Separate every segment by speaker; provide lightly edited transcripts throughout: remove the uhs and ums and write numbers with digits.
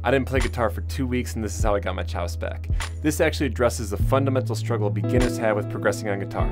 Speaker 1: I didn't play guitar for 2 weeks and this is how I got my chops back. This actually addresses the fundamental struggle beginners have with progressing on guitar,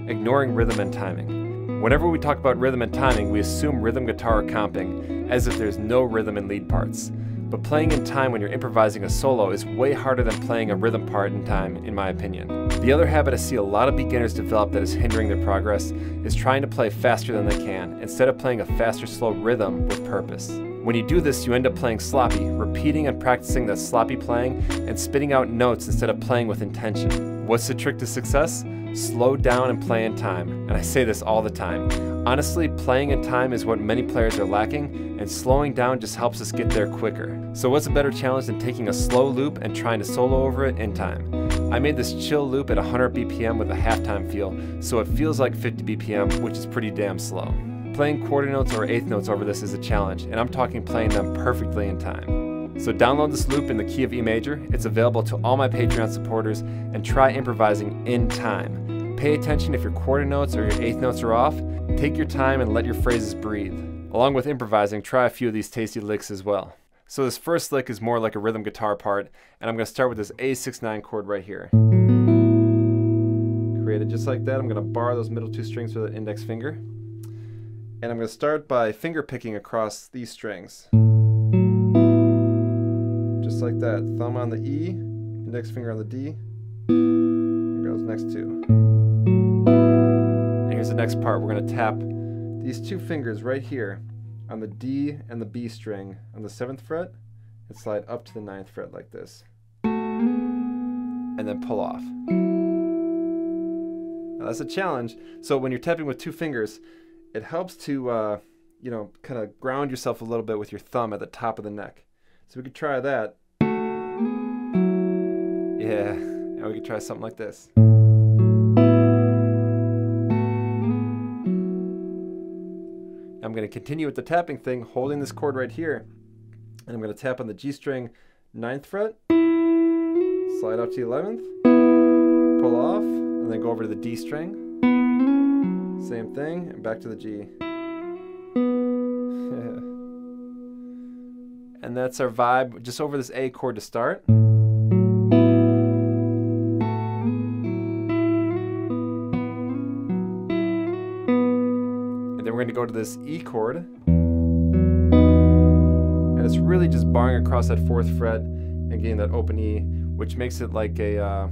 Speaker 1: ignoring rhythm and timing. Whenever we talk about rhythm and timing, we assume rhythm guitar or comping, as if there's no rhythm in lead parts. But playing in time when you're improvising a solo is way harder than playing a rhythm part in time, in my opinion. The other habit I see a lot of beginners develop that is hindering their progress is trying to play faster than they can, instead of playing a faster, slow rhythm with purpose. When you do this, you end up playing sloppy, repeating and practicing that sloppy playing and spitting out notes instead of playing with intention. What's the trick to success? Slow down and play in time, and I say this all the time. Honestly, playing in time is what many players are lacking, and slowing down just helps us get there quicker. So what's a better challenge than taking a slow loop and trying to solo over it in time? I made this chill loop at 100 BPM with a halftime feel, so it feels like 50 BPM, which is pretty damn slow. Playing quarter notes or eighth notes over this is a challenge, and I'm talking playing them perfectly in time. So download this loop in the key of E major. It's available to all my Patreon supporters, and try improvising in time. Pay attention if your quarter notes or your eighth notes are off. Take your time and let your phrases breathe. Along with improvising, try a few of these tasty licks as well. So this first lick is more like a rhythm guitar part, and I'm going to start with this A6/9 chord right here. Create it just like that. I'm going to bar those middle two strings with the index finger. And I'm going to start by finger picking across these strings. Just like that. Thumb on the E, index finger on the D. Here goes next two. And here's the next part. We're going to tap these two fingers right here on the D and the B string on the 7th fret and slide up to the 9th fret like this. And then pull off. Now that's a challenge. So when you're tapping with two fingers, it helps to, you know, kind of ground yourself a little bit with your thumb at the top of the neck. So we could try that. Yeah, and we could try something like this. I'm going to continue with the tapping thing, holding this chord right here. And I'm going to tap on the G string 9th fret, slide up to the 11th, pull off, and then go over to the D string. Same thing, and back to the G. And that's our vibe, just over this A chord to start. And then we're going to go to this E chord. And it's really just barring across that 4th fret and getting that open E, which makes it like a,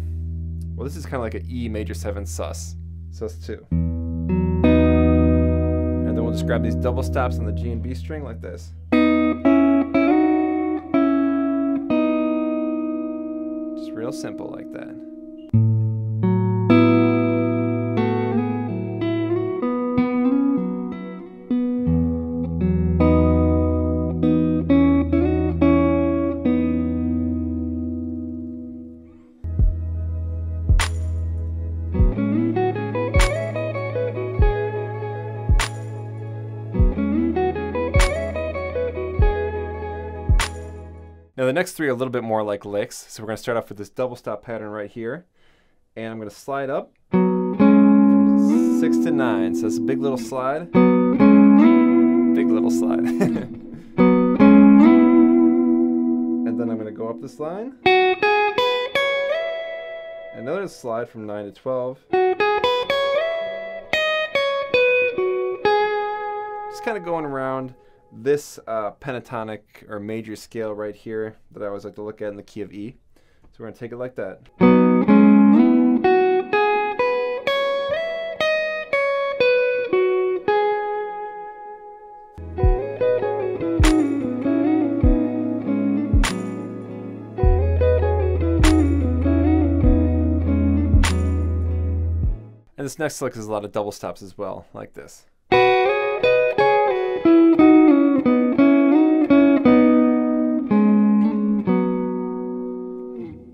Speaker 1: well, this is kind of like an E major 7 sus. Sus 2. And then we'll just grab these double stops on the G and B string like this. Just real simple like that. Now the next three are a little bit more like licks, so we're going to start off with this double stop pattern right here, and I'm going to slide up from 6 to 9, so it's a big little slide, big little slide. And then I'm going to go up this line, another slide from 9 to 12, just kind of going around this pentatonic or major scale right here that I always like to look at in the key of E. So we're going to take it like that. And this next lick is a lot of double stops as well, like this.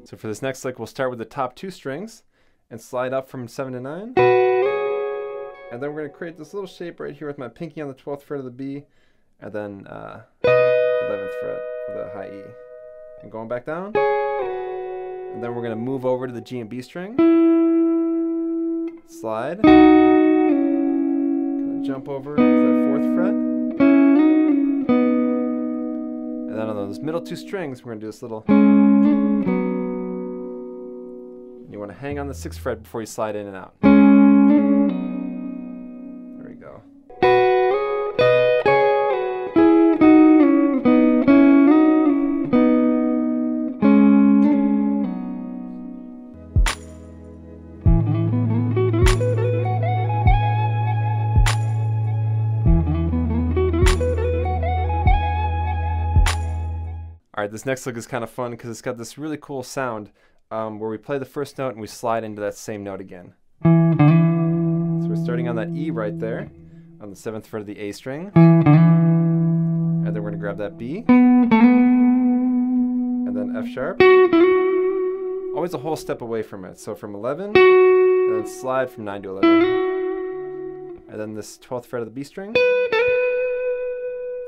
Speaker 1: So for this next lick, we'll start with the top two strings and slide up from 7 to 9. And then we're going to create this little shape right here with my pinky on the 12th fret of the B, and then 11th fret of the high E. And going back down. And then we're going to move over to the G and B string. Slide. Gonna jump over to that 4th fret. And then on those middle two strings, we're going to do this little... You want to hang on the 6th fret before you slide in and out. There we go. Alright, this next lick is kind of fun because it's got this really cool sound where we play the first note and we slide into that same note again. So we're starting on that E right there, on the 7th fret of the A string. And then we're going to grab that B. And then F sharp. Always a whole step away from it. So from 11, and then slide from 9 to 11. And then this 12th fret of the B string.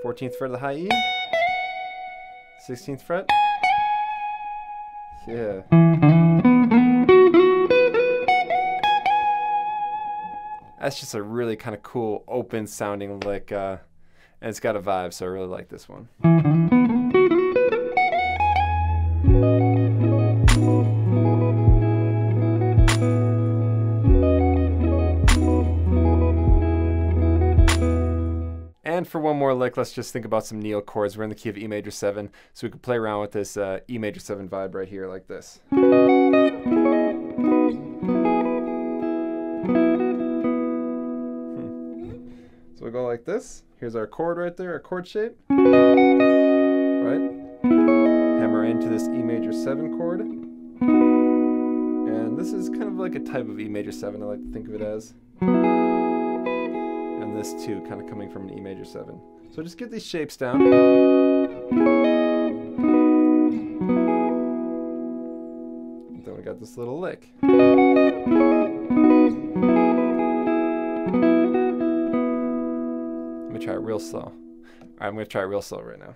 Speaker 1: 14th fret of the high E. 16th fret. Yeah. That's just a really kind of cool, open sounding lick, and it's got a vibe, so I really like this one. And for one more lick, let's just think about some Neo chords. We're in the key of E major 7, so we can play around with this E major 7 vibe right here like this. So we'll go like this. Here's our chord right there, our chord shape. Right? Hammer into this E major 7 chord. And this is kind of like a type of E major 7, I like to think of it as. And this too, kind of coming from an E major 7. So just get these shapes down. And then we got this little lick. Let me try it real slow. All right, I'm going to try it real slow right now.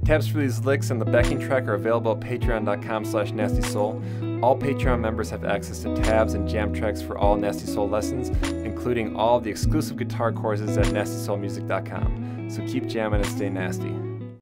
Speaker 1: Tabs for these licks and the backing track are available at patreon.com/nastysoul. All Patreon members have access to tabs and jam tracks for all Nasty Soul lessons, including all of the exclusive guitar courses at nastysoulmusic.com. So keep jamming and stay nasty.